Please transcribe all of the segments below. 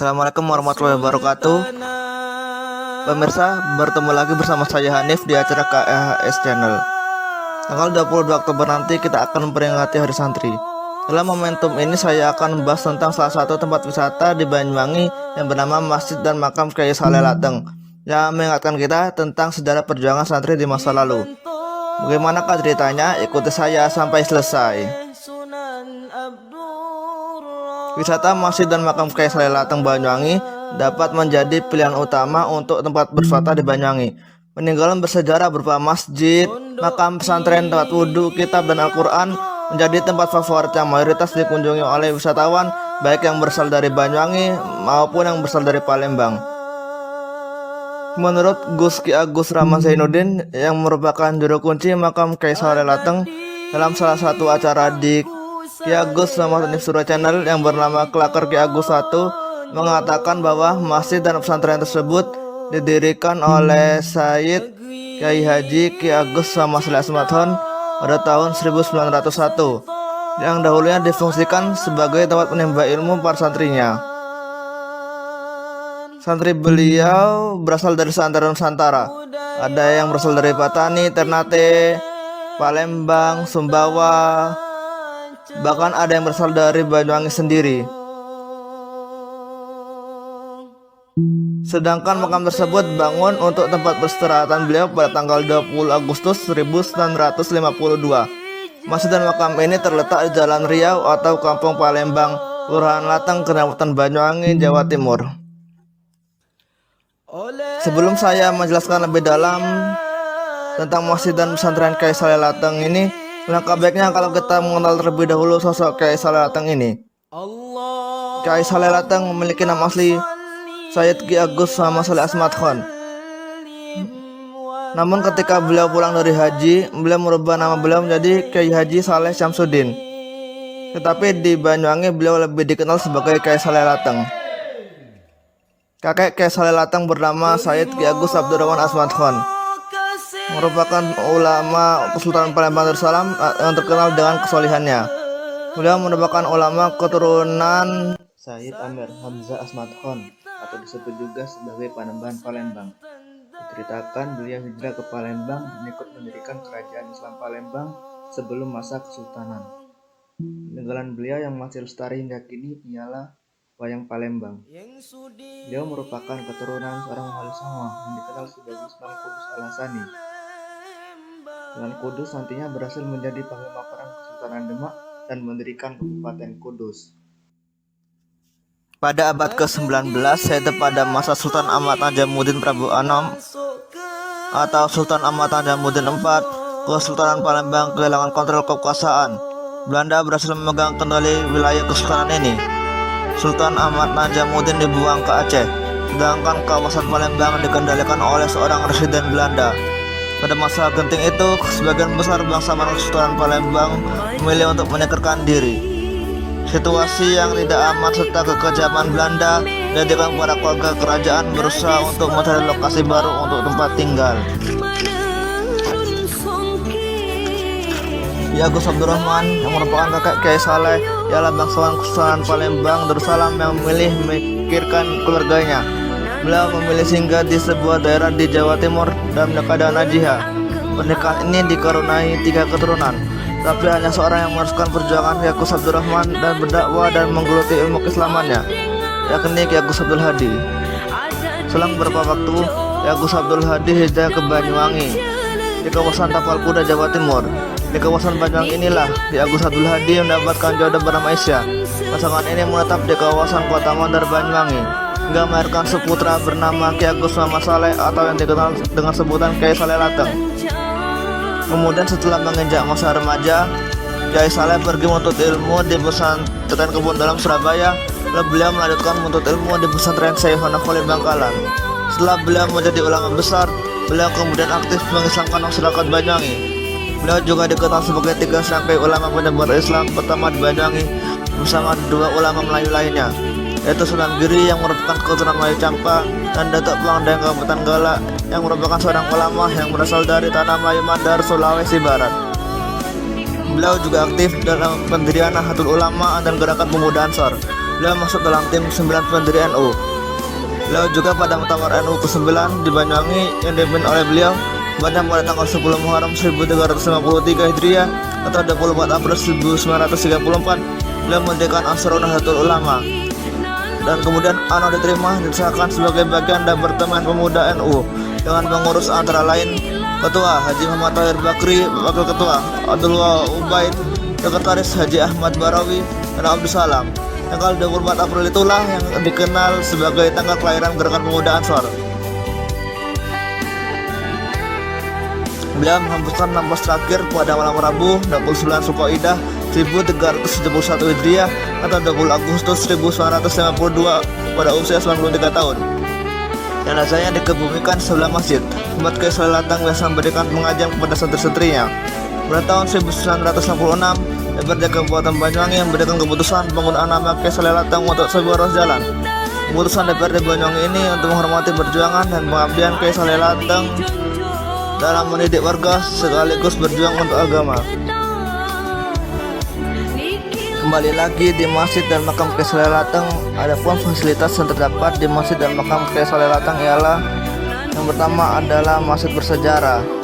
Assalamualaikum warahmatullahi wabarakatuh. Pemirsa, bertemu lagi bersama saya Hanif di acara KHS Channel. Tanggal 22 Oktober nanti kita akan memperingati Hari Santri. Dalam momentum ini saya akan membahas tentang salah satu tempat wisata di Banyuwangi yang bernama Masjid dan Makam Kyai Saleh Lateng, yang mengingatkan kita tentang sejarah perjuangan santri di masa lalu. Bagaimanakah ceritanya? Ikuti saya sampai selesai. Wisata Masjid dan Makam Kyai Saleh Lateng Banyuwangi dapat menjadi pilihan utama untuk tempat berwisata di Banyuwangi. Peninggalan bersejarah berupa masjid, makam pesantren, tempat wudhu, kitab, dan Al-Quran menjadi tempat favorit yang mayoritas dikunjungi oleh wisatawan, baik yang berasal dari Banyuwangi maupun yang berasal dari Palembang. Menurut Gus Ki Agus Rahman Zainuddin yang merupakan juru kunci Makam Kyai Saleh Lateng, dalam salah satu acara di Ki Agus sama Surah Channel yang bernama Kelakar Ki Agus 1 mengatakan bahwa masjid dan pesantren tersebut didirikan oleh Sayyid Kyai Haji Ki Agus sama Saleh Asmathon pada tahun 1901 yang dahulunya difungsikan sebagai tempat menimba ilmu para santrinya. Santri beliau berasal dari seantero Nusantara. Ada yang berasal dari Patani, Ternate, Palembang, Sumbawa, bahkan ada yang berasal dari Banyuwangi sendiri. Sedangkan makam tersebut bangun untuk tempat peristirahatan beliau pada tanggal 20 Agustus 1952. Masjid dan makam ini terletak di Jalan Riau atau Kampung Palembang, Kelurahan Lateng, Kecamatan Banyuwangi, Jawa Timur. Sebelum saya menjelaskan lebih dalam tentang masjid dan pesantren Kyai Saleh Lateng ini, langkah baiknya kalau kita mengenal terlebih dahulu sosok Kyai Saleh Lateng ini. Kyai Saleh Lateng memiliki nama asli Sayyid Ki Agus sama Saleh Asmathon. Namun ketika beliau pulang dari haji, beliau merubah nama beliau menjadi Kyai Haji Saleh Syamsuddin. Tetapi di Banyuwangi beliau lebih dikenal sebagai Kyai Saleh Lateng. Kakek Kyai Saleh Lateng bernama Sayyid Ki Agus Abdurrahman Asmathon, merupakan ulama Kesultanan Palembang Darussalam yang terkenal dengan kesolehannya. Beliau merupakan ulama keturunan Sayyid Amir Hamzah Asmathon atau disebut juga sebagai Panembahan Palembang. Diceritakan beliau hijrah ke Palembang dan ikut mendirikan kerajaan Islam Palembang sebelum masa kesultanan. Peninggalan beliau yang masih lestari hingga kini ialah Wayang Palembang. Beliau merupakan keturunan seorang wali songo yang dikenal sebagai Sunan Kudus Al-Hasani. Sunan Kudus nantinya berhasil menjadi panglima perang Kesultanan Demak dan mendirikan Kabupaten Kudus. Pada abad ke-19, yaitu pada masa Sultan Ahmad Najamuddin Prabu Anom atau Sultan Ahmad Najamuddin IV, Kesultanan Palembang kehilangan kontrol kekuasaan. Belanda berhasil memegang kendali wilayah kesultanan ini. Sultan Ahmad Najamuddin dibuang ke Aceh, sedangkan kawasan Palembang dikendalikan oleh seorang residen Belanda. Pada masa genting itu, sebagian besar bangsa Kesultanan Palembang memilih untuk menyingkirkan diri. Situasi yang tidak aman serta kekejaman Belanda menjadikan para keluarga kerajaan berusaha untuk mencari lokasi baru untuk tempat tinggal. Ki Agus Abdurrahman yang merupakan kakek Kyai Saleh ialah bangsawan Kesultanan Palembang Darussalam yang memilih memikirkan keluarganya. Beliau memilih singgah di sebuah daerah di Jawa Timur dan menikah dengan Najihah. Pernikahan ini dikaruniai 3 keturunan, tapi hanya seorang yang meneruskan perjuangan Ki Agus Abdurrahman dan berdakwah dan menggeluti ilmu keislamannya, yakni Ki Agus Abdul Hadi. Selang beberapa waktu, Ki Agus Abdul Hadi hijrah ke Banyuwangi di kawasan Tapal Kuda, Jawa Timur. Di kawasan Banyuwangi inilah Ki Agus Abdul Hadi mendapatkan jodoh bernama Isya. Pasangan ini menetap di kawasan Kota Mandar Banyuwangi hingga melahirkan seputra bernama Ki Agus Muhammad Saleh atau yang dikenal dengan sebutan Kyai Saleh Lateng. Kemudian setelah menginjak masa remaja, Kyai Saleh pergi menuntut ilmu di pesantren Kebun Dalam Surabaya. Lalu beliau melanjutkan menuntut ilmu di pesantren Syekhona Khalil Bangkalan. Setelah beliau menjadi ulama besar, beliau kemudian aktif mengislamkan masyarakat Banyuwangi. Beliau juga dikenal sebagai 3 serangkai ulama penyebar Islam pertama di Banyuwangi bersama 2 ulama Melayu lainnya, yaitu Sunan Giri yang merupakan keturunan Melayu Campa dan Datuk Pangdang Kabupaten Gala yang merupakan seorang ulama yang berasal dari tanah Melayu Mandar, Sulawesi Barat. Beliau juga aktif dalam pendirian Nahdlatul Ulama dan Gerakan Pemuda Ansor. beliau masuk dalam tim 9 pendiri NU. Beliau juga pada Muktamar NU ke-9 di Banyuwangi yang dipimpin oleh beliau pada mulai tanggal 10 Muharram 1353 Hijriah atau 24 April 1934. Beliau mendirikan Ansarun Nahdlatul Ulama dan kemudian ANO diterima disahkan sebagai bagian dan Departemen Pemuda NU dengan pengurus antara lain Ketua Haji Muhammad Tahir Bakri, Wakil Ketua Abdul Ubaid, Sekretaris Haji Ahmad Barawi dan Abdul Salam. Tanggal 24 April itulah yang dikenal sebagai tanggal kelahiran Gerakan Pemuda Ansor. Beliau menghembuskan nafas terakhir pada malam Rabu 29 Zulqa'dah 1371 Hijriah atau 20 Agustus 1952 pada usia 93 tahun. Jenazahnya dikebumikan sebelah masjid. Umat Kiai Saleh Latang biasa memberikan pengajian kepada santri-santrinya. Pada tahun 1966, DPRD Kabupaten Banyuwangi memberikan keputusan penggunaan nama Kiai Saleh Latang untuk sebuah ruas jalan. Keputusan DPRD Banyuwangi ini untuk menghormati perjuangan dan pengabdian Kiai Saleh Latang dalam mendidik warga sekaligus berjuang untuk agama. Kembali lagi di masjid dan makam Kiai Saleh Latang, adapun fasilitas yang terdapat di masjid dan makam Kiai Saleh Latang ialah yang pertama adalah masjid bersejarah.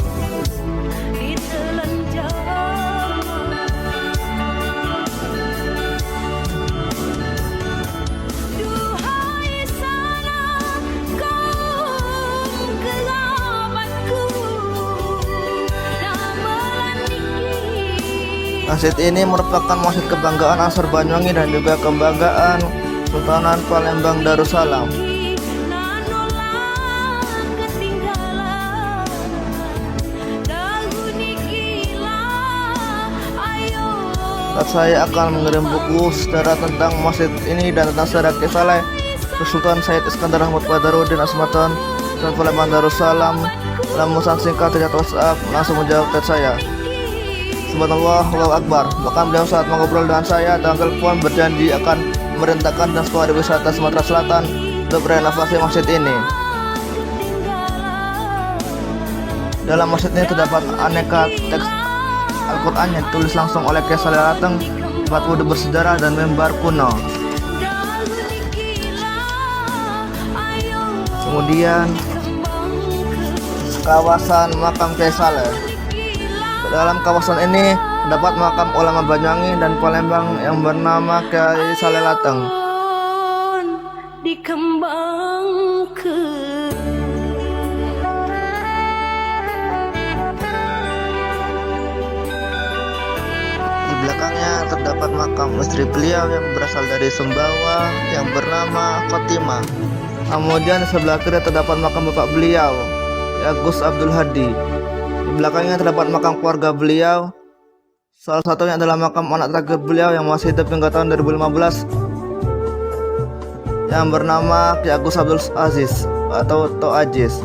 Masjid ini merupakan masjid kebanggaan Ansor Banyuwangi dan juga kebanggaan Sultanan Palembang Darussalam. Saat saya akan mengirim buku sejarah tentang masjid ini dan tentang sejarah Kiai Saleh, Sultan Said Iskandar Ahmad Badaruddin Asmatan dan Palembang Darussalam, dalam pesan singkat tidak WhatsApp langsung menjawab chat saya. Subhanallah, Allahu Akbar. Bahkan beliau saat mengobrol dengan saya dan telepon berjanji akan memerintahkan dan sekolah wisata Sumatera Selatan untuk renovasi masjid ini. Dalam masjid ini terdapat aneka teks Al-Quran yang ditulis langsung oleh Kiai Saleh Latang, tempat wudhu bersejarah dan mimbar kuno. Kemudian kawasan makam Kiai Saleh. Dalam kawasan ini terdapat makam ulama Banyuwangi dan Palembang yang bernama Kiai Saleh Latang. Di belakangnya terdapat makam istri beliau yang berasal dari Sumbawa yang bernama Khotimah. Kemudian di sebelah kiri terdapat makam bapak beliau, Agus Abdul Hadi. Di belakangnya terdapat makam keluarga beliau. Salah satunya adalah makam anak terakhir beliau yang masih hidup hingga tahun 2015 yang bernama Ki Agus Abdul Aziz atau Tok Aziz.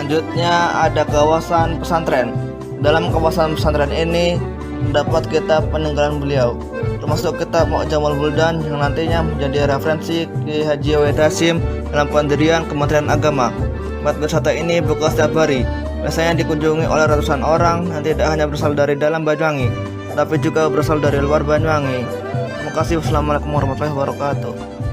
Selanjutnya ada kawasan pesantren. Dalam kawasan pesantren ini terdapat kitab peninggalan beliau, termasuk kitab Mu'jamul Buldan yang nantinya menjadi referensi Ki Haji Wahid Hasyim dalam pendirian Kementerian Agama. Tempat wisata ini buka setiap hari, biasanya dikunjungi oleh ratusan orang yang tidak hanya berasal dari dalam Banyuwangi, tapi juga berasal dari luar Banyuwangi. Terima kasih. Wassalamualaikum warahmatullahi wabarakatuh.